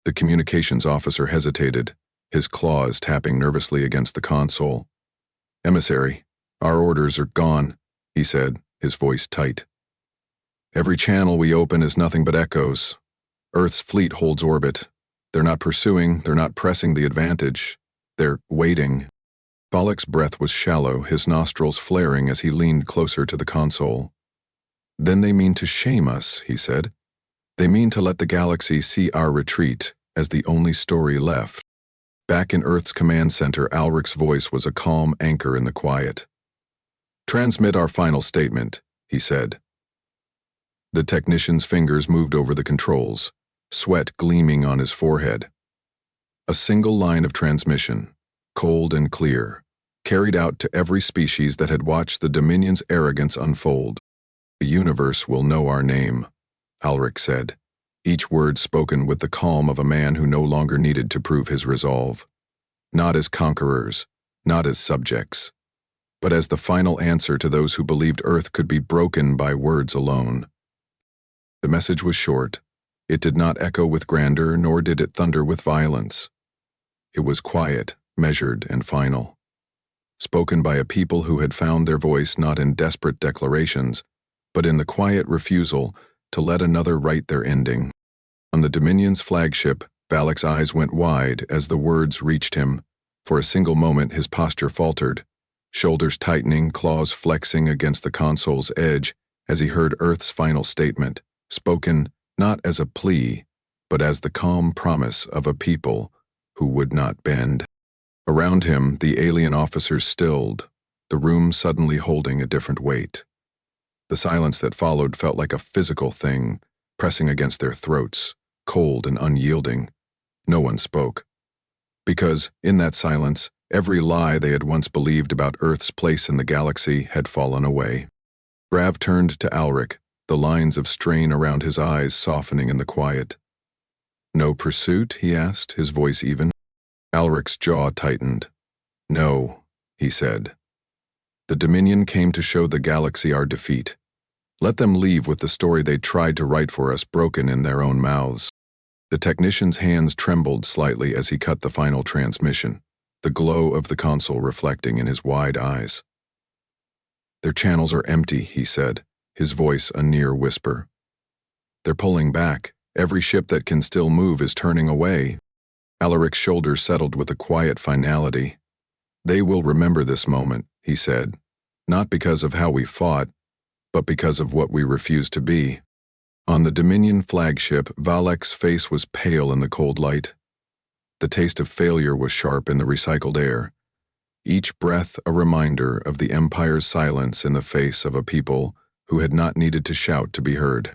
The communications officer hesitated, his claws tapping nervously against the console. "Emissary, our orders are gone," he said, his voice tight. "Every channel we open is nothing but echoes. Earth's fleet holds orbit. They're not pursuing, they're not pressing the advantage. They're waiting." Valek's breath was shallow, his nostrils flaring as he leaned closer to the console. "Then they mean to shame us," he said. "They mean to let the galaxy see our retreat as the only story left." Back in Earth's command center, Alric's voice was a calm anchor in the quiet. "Transmit our final statement," he said. The technician's fingers moved over the controls, sweat gleaming on his forehead. A single line of transmission, cold and clear, carried out to every species that had watched the Dominion's arrogance unfold. "The universe will know our name," Alric said, each word spoken with the calm of a man who no longer needed to prove his resolve. Not as conquerors, not as subjects, but as the final answer to those who believed Earth could be broken by words alone. The message was short. It did not echo with grandeur, nor did it thunder with violence. It was quiet, measured, and final. Spoken by a people who had found their voice not in desperate declarations, but in the quiet refusal to let another write their ending. On the Dominion's flagship, Valek's eyes went wide as the words reached him. For a single moment his posture faltered, shoulders tightening, claws flexing against the console's edge as he heard Earth's final statement, spoken not as a plea, but as the calm promise of a people who would not bend. Around him, the alien officers stilled, the room suddenly holding a different weight. The silence that followed felt like a physical thing, pressing against their throats, cold and unyielding. No one spoke. Because, in that silence, every lie they had once believed about Earth's place in the galaxy had fallen away. Brav turned to Alric, the lines of strain around his eyes softening in the quiet. "No pursuit?" he asked, his voice even. Alric's jaw tightened. "No," he said. "The Dominion came to show the galaxy our defeat. Let them leave with the story they tried to write for us broken in their own mouths. The technician's hands trembled slightly as he cut the final transmission, the glow of the console reflecting in his wide eyes. Their channels are empty, he said, his voice a near whisper. They're pulling back. Every ship that can still move is turning away. Alaric's shoulders settled with a quiet finality. They will remember this moment, he said, not because of how we fought, but because of what we refused to be. On the Dominion flagship, Valek's face was pale in the cold light. The taste of failure was sharp in the recycled air, each breath a reminder of the Empire's silence in the face of a people who had not needed to shout to be heard.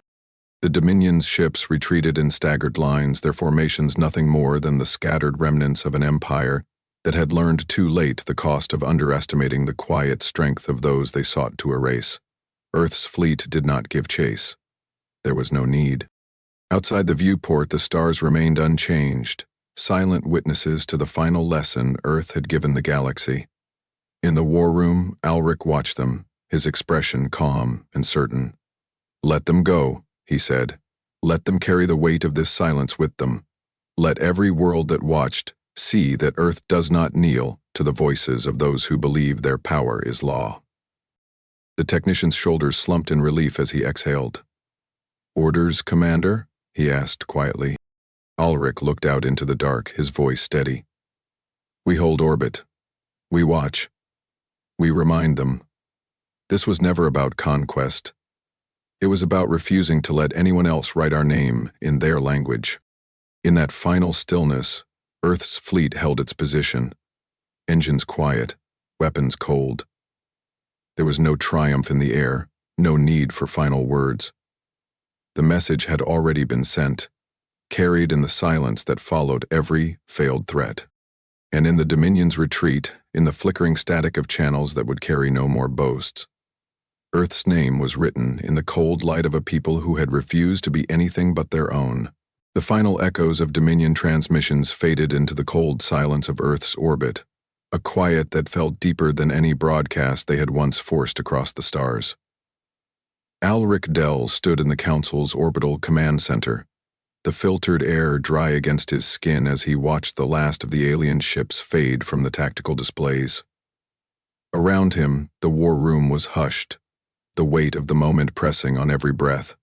The Dominion's ships retreated in staggered lines, their formations nothing more than the scattered remnants of an empire that had learned too late the cost of underestimating the quiet strength of those they sought to erase. Earth's fleet did not give chase. There was no need. Outside the viewport, the stars remained unchanged, silent witnesses to the final lesson Earth had given the galaxy. In the war room, Alric watched them, his expression calm and certain. "Let them go," he said. "Let them carry the weight of this silence with them. Let every world that watched see that Earth does not kneel to the voices of those who believe their power is law." The technician's shoulders slumped in relief as he exhaled. "Orders, Commander?" he asked quietly. Alric looked out into the dark, his voice steady. "We hold orbit. We watch. We remind them." This was never about conquest. It was about refusing to let anyone else write our name in their language. In that final stillness, Earth's fleet held its position. Engines quiet, weapons cold. There was no triumph in the air, no need for final words. The message had already been sent, carried in the silence that followed every failed threat. And in the Dominion's retreat, in the flickering static of channels that would carry no more boasts, Earth's name was written in the cold light of a people who had refused to be anything but their own. The final echoes of Dominion transmissions faded into the cold silence of Earth's orbit, a quiet that felt deeper than any broadcast they had once forced across the stars. Alric Dell stood in the Council's orbital command center, the filtered air dry against his skin as he watched the last of the alien ships fade from the tactical displays. Around him, the war room was hushed, the weight of the moment pressing on every breath.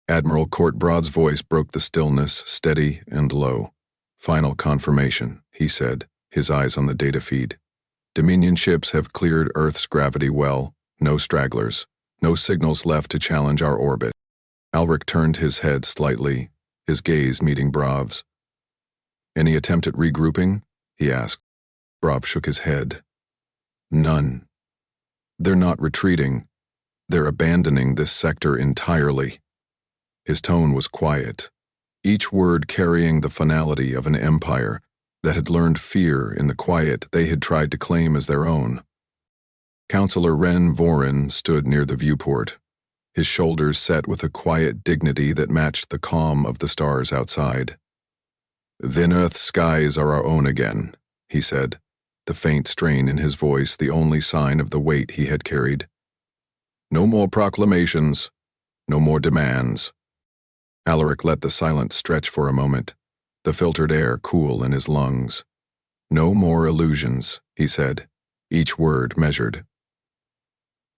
Admiral Courtbroad's voice broke the stillness, steady and low. "Final confirmation," he said, his eyes on the data feed. "Dominion ships have cleared Earth's gravity well, no stragglers, no signals left to challenge our orbit." Alric turned his head slightly, his gaze meeting Brav's. "Any attempt at regrouping?" he asked. Brav shook his head. "None. They're not retreating. They're abandoning this sector entirely." His tone was quiet, each word carrying the finality of an empire that had learned fear in the quiet they had tried to claim as their own. Counselor Ren Vorin stood near the viewport, his shoulders set with a quiet dignity that matched the calm of the stars outside. "Then Earth's skies are our own again," he said, the faint strain in his voice the only sign of the weight he had carried. "No more proclamations, no more demands." Alaric let the silence stretch for a moment, the filtered air cool in his lungs. "No more illusions," he said, each word measured.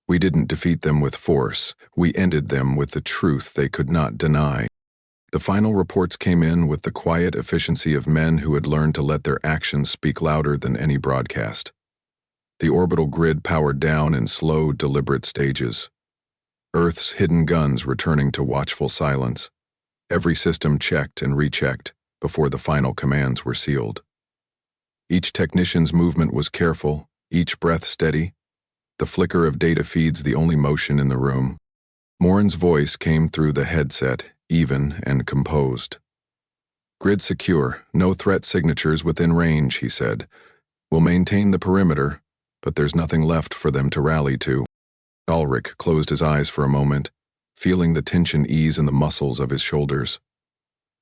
"We didn't defeat them with force, we ended them with the truth they could not deny." The final reports came in with the quiet efficiency of men who had learned to let their actions speak louder than any broadcast. The orbital grid powered down in slow, deliberate stages. Earth's hidden guns returning to watchful silence. Every system checked and rechecked before the final commands were sealed. Each technician's movement was careful, each breath steady, the flicker of data feeds the only motion in the room. Morin's voice came through the headset, even and composed. "Grid secure, no threat signatures within range," he said. "We'll maintain the perimeter, but there's nothing left for them to rally to." Alric closed his eyes for a moment, feeling the tension ease in the muscles of his shoulders.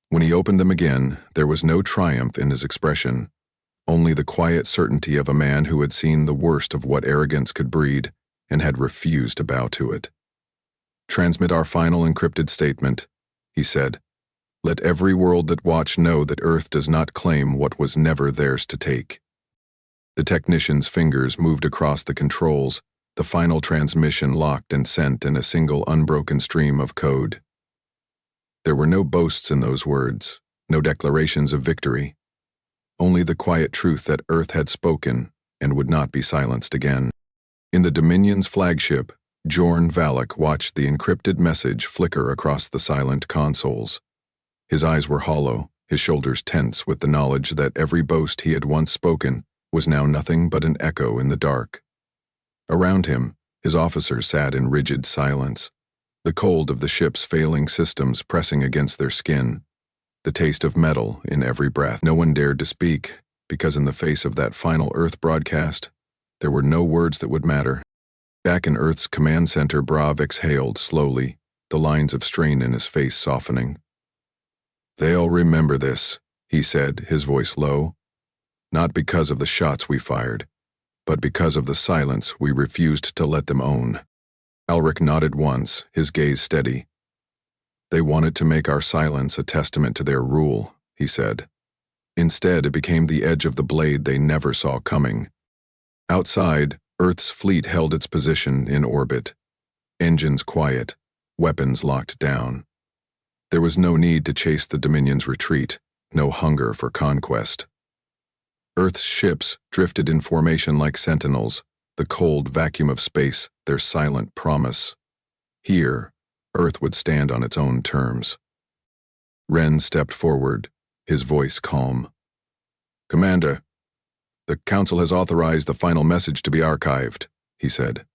When he opened them again, there was no triumph in his expression, only the quiet certainty of a man who had seen the worst of what arrogance could breed and had refused to bow to it. Transmit our final encrypted statement, he said. Let every world that watch know that Earth does not claim what was never theirs to take. The technician's fingers moved across the controls, the final transmission locked and sent in a single unbroken stream of code. There were no boasts in those words, no declarations of victory. Only the quiet truth that Earth had spoken and would not be silenced again. In the Dominion's flagship, Jorn Valak watched the encrypted message flicker across the silent consoles. His eyes were hollow, his shoulders tense with the knowledge that every boast he had once spoken was now nothing but an echo in the dark. Around him, his officers sat in rigid silence, the cold of the ship's failing systems pressing against their skin, the taste of metal in every breath. No one dared to speak, because in the face of that final Earth broadcast, there were no words that would matter. Back in Earth's command center, Brav exhaled slowly, the lines of strain in his face softening. "They'll remember this," he said, his voice low. "Not because of the shots we fired, but because of the silence we refused to let them own." Alric nodded once, his gaze steady. "They wanted to make our silence a testament to their rule," he said. Instead, it became the edge of the blade they never saw coming. Outside, Earth's fleet held its position in orbit. Engines quiet, weapons locked down. There was no need to chase the Dominion's retreat, no hunger for conquest. Earth's ships drifted in formation like sentinels, the cold vacuum of space their silent promise. Here, Earth would stand on its own terms. Ren stepped forward, his voice calm. "Commander, the Council has authorized the final message to be archived," he said.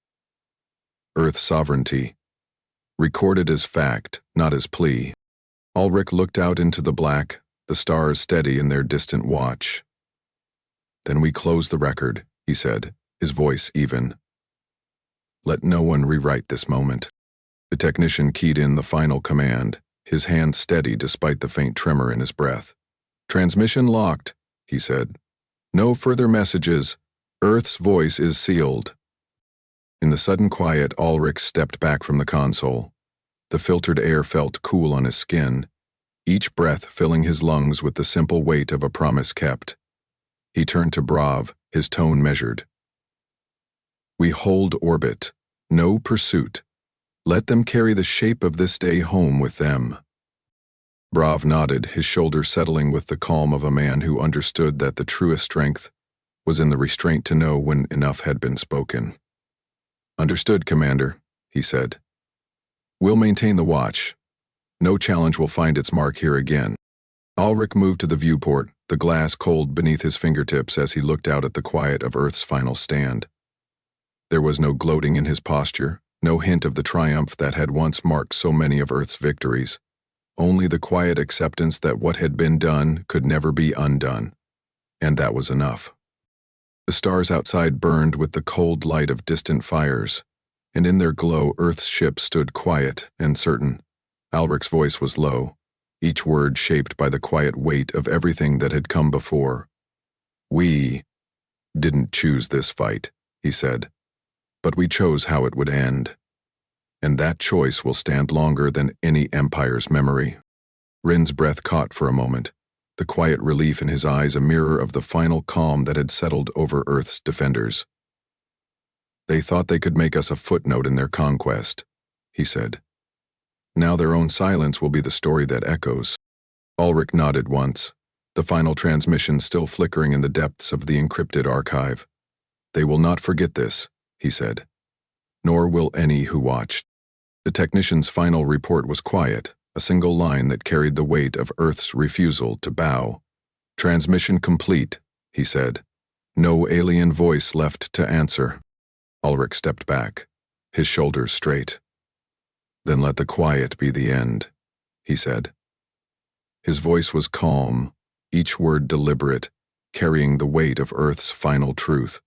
"Earth sovereignty. Recorded as fact, not as plea." Ulrich looked out into the black, the stars steady in their distant watch. "Then we close the record," he said, his voice even. "Let no one rewrite this moment." The technician keyed in the final command, his hand steady despite the faint tremor in his breath. "Transmission locked," he said. "No further messages. Earth's voice is sealed." In the sudden quiet, Ulrich stepped back from the console. The filtered air felt cool on his skin, each breath filling his lungs with the simple weight of a promise kept. He turned to Brav, his tone measured. "We hold orbit, no pursuit. Let them carry the shape of this day home with them." Brav nodded, his shoulders settling with the calm of a man who understood that the truest strength was in the restraint to know when enough had been spoken. "Understood, Commander," he said. "We'll maintain the watch. No challenge will find its mark here again." Ulrich moved to the viewport, the glass cold beneath his fingertips as he looked out at the quiet of Earth's final stand. There was no gloating in his posture, no hint of the triumph that had once marked so many of Earth's victories. Only the quiet acceptance that what had been done could never be undone. And that was enough. The stars outside burned with the cold light of distant fires, and in their glow Earth's ship stood quiet and certain. Ulrich's voice was low, each word shaped by the quiet weight of everything that had come before. "We didn't choose this fight," he said, "but we chose how it would end. And that choice will stand longer than any empire's memory." Rin's breath caught for a moment, the quiet relief in his eyes a mirror of the final calm that had settled over Earth's defenders. "They thought they could make us a footnote in their conquest," he said. "Now their own silence will be the story that echoes." Ulrich nodded once, the final transmission still flickering in the depths of the encrypted archive. "They will not forget this," he said. "Nor will any who watched." The technician's final report was quiet, a single line that carried the weight of Earth's refusal to bow. "Transmission complete," he said. No alien voice left to answer. Ulrich stepped back, his shoulders straight. "Then let the quiet be the end," he said. His voice was calm, each word deliberate, carrying the weight of Earth's final truth.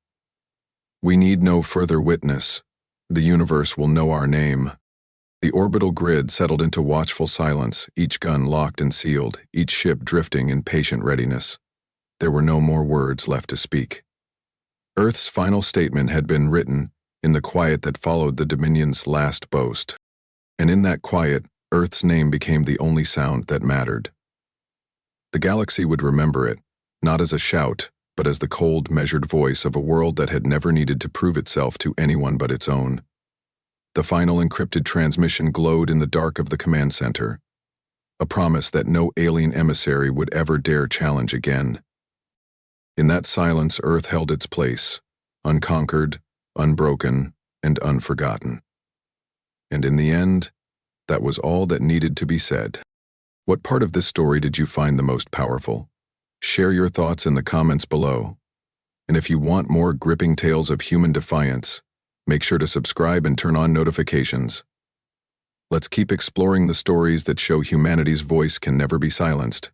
"We need no further witness. The universe will know our name." The orbital grid settled into watchful silence, each gun locked and sealed, each ship drifting in patient readiness. There were no more words left to speak. Earth's final statement had been written in the quiet that followed the Dominion's last boast. And in that quiet, Earth's name became the only sound that mattered. The galaxy would remember it, not as a shout, but as the cold, measured voice of a world that had never needed to prove itself to anyone but its own. The final encrypted transmission glowed in the dark of the command center, a promise that no alien emissary would ever dare challenge again. In that silence, Earth held its place, unconquered, unbroken, and unforgotten. And in the end, that was all that needed to be said. What part of this story did you find the most powerful? Share your thoughts in the comments below. And if you want more gripping tales of human defiance, make sure to subscribe and turn on notifications. Let's keep exploring the stories that show humanity's voice can never be silenced.